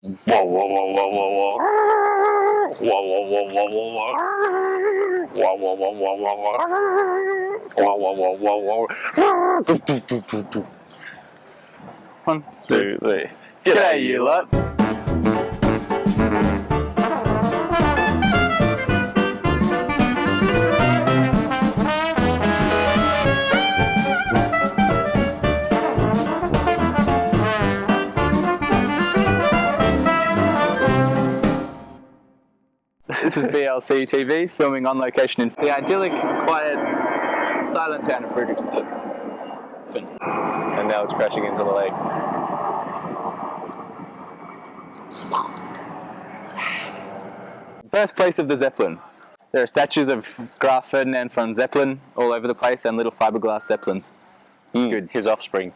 Whoa, whoa, whoa, whoa, whoa, whoa. Whoa, whoa, whoa, whoa, whoa, whoa. Whoa, whoa, whoa, whoa, whoa, whoa. Whoa, whoa, whoa, whoa, whoa. 1, 2, 3. G'day, you lot. This is BLC TV, filming on location in the idyllic, quiet, silent town of Friedrichshafen. And now it's crashing into the lake. Birthplace of the Zeppelin. There are statues of Graf Ferdinand von Zeppelin all over the place and little fiberglass Zeppelins. It's good. His offspring.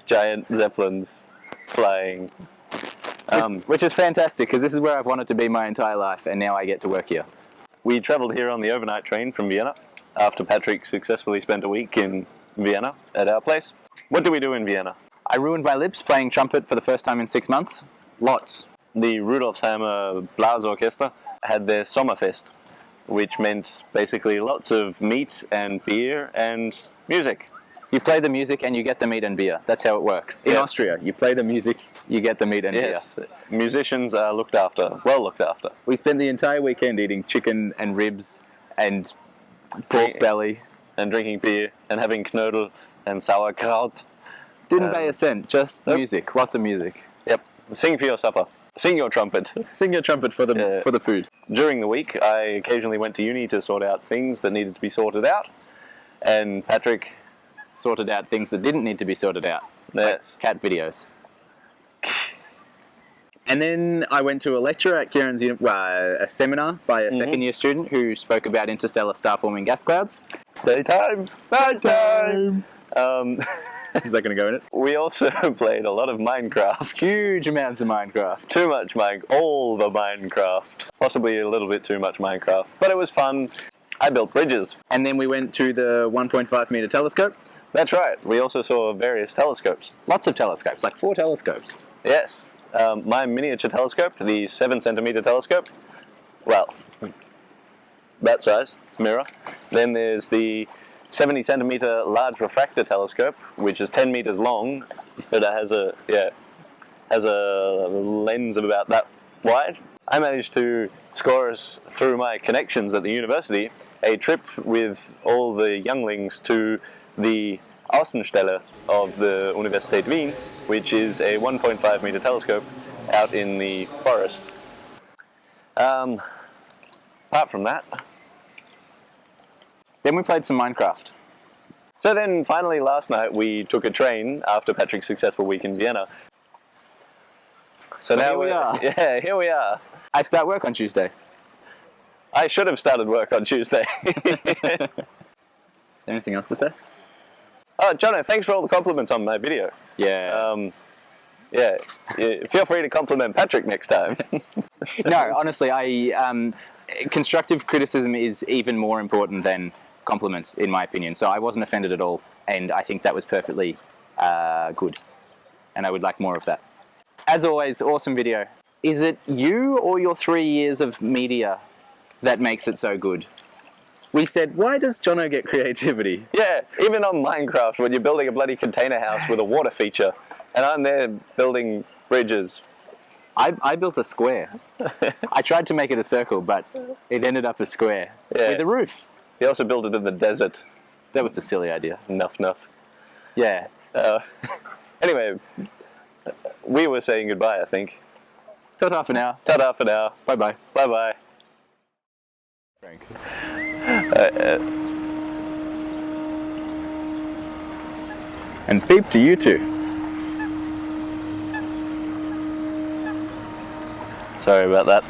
Giant Zeppelins flying. Which is fantastic, because this is where I've wanted to be my entire life, and now I get to work here. We travelled here on the overnight train from Vienna after Patrick successfully spent a week in Vienna at our place. What did we do in Vienna? I ruined my lips playing trumpet for the first time in 6 months. Lots. The Rudolfsheimer Blasorchester had their Sommerfest, which meant basically lots of meat and beer and music. You play the music and you get the meat and beer. That's how it works. In Austria, you play the music, you get the meat and beer. Musicians are looked after, well looked after. We spent the entire weekend eating chicken and ribs and pork belly. And drinking beer and having knödel and sauerkraut. Didn't pay a cent, just music, lots of music. Yep. Sing for your supper. Sing your trumpet. Sing your trumpet for the food. During the week, I occasionally went to uni to sort out things that needed to be sorted out. And Patrick sorted out things that didn't need to be sorted out. Yes. Like cat videos. And then I went to a lecture at Kieran's, a seminar by a second year student who spoke about interstellar star-forming gas clouds. Daytime! Nighttime! Is that going to go in it? We also played a lot of Minecraft. Huge amounts of Minecraft. Too much all the Minecraft. Possibly a little bit too much Minecraft. But it was fun. I built bridges. And then we went to the 1.5 meter telescope. That's right. We also saw various telescopes. Lots of telescopes, like 4 telescopes. Yes. My miniature telescope, the 7 centimeter telescope, well, that size, mirror. Then there's the 70 centimeter large refractor telescope, which is 10 meters long, but it has a lens of about that wide. I managed to score us, through my connections at the university, a trip with all the younglings to the Außenstelle of the Universität Wien, which is a 1.5 meter telescope out in the forest. Apart from that, then we played some Minecraft. So then finally last night we took a train after Patrick's successful week in Vienna. So now here we are. Yeah, here we are. I start work on Tuesday. I should have started work on Tuesday. Anything else to say? Oh, Jono, thanks for all the compliments on my video. Yeah. Yeah, feel free to compliment Patrick next time. No, honestly, constructive criticism is even more important than compliments, in my opinion. So I wasn't offended at all, and I think that was perfectly good. And I would like more of that. As always, awesome video. Is it you or your 3 years of media that makes it so good? We said, why does Jono get creativity? Yeah, even on Minecraft, when you're building a bloody container house with a water feature, and I'm there building bridges. I built a square. I tried to make it a circle, but it ended up a square with a roof. He also built it in the desert. That was a silly idea. Nuff. Yeah. Anyway, we were saying goodbye, I think. Ta-ta for now. Ta-ta for now. Bye-bye. Bye-bye. Frank. And beep to you too. Sorry about that.